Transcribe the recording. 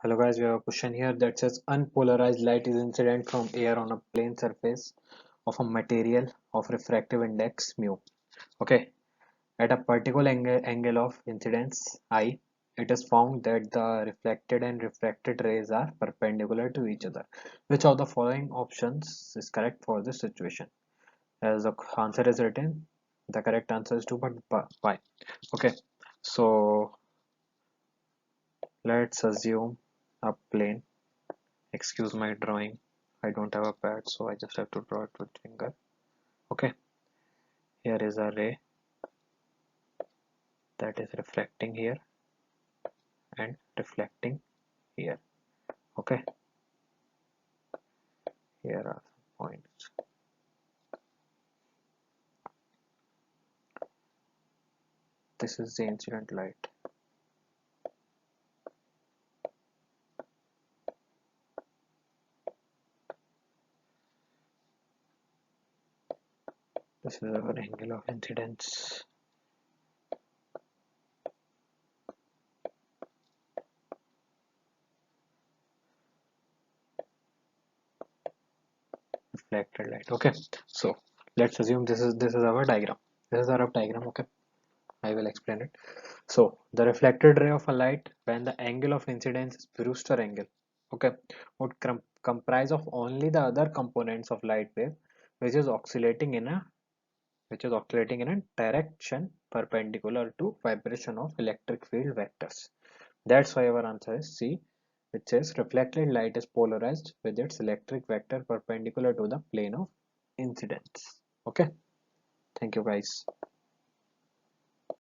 Hello guys, we have a question here that says unpolarized light is incident from air on a plane surface of a material of refractive index mu. Okay, at a particular angle of incidence I, it is found that the reflected and refracted rays are perpendicular to each other. Which of the following options is correct for this situation? As the answer is written, the correct answer is 2, but why? Okay, so let's assume a plane. Excuse my drawing. I don't have a pad, so I just have to draw it with finger. Okay, here is a ray that is reflecting here and reflecting here. Okay, here are some points. This is the incident light. This is our angle of incidence. Reflected light. Okay, so let's assume this is our diagram. This is our diagram. Okay, I will explain it. So the reflected ray of a light when the angle of incidence is Brewster angle, okay, would comprise of only the other components of light wave which is oscillating in a direction perpendicular to vibration of electric field vectors. That's why our answer is C, which says reflected light is polarized with its electric vector perpendicular to the plane of incidence. Okay, thank you guys.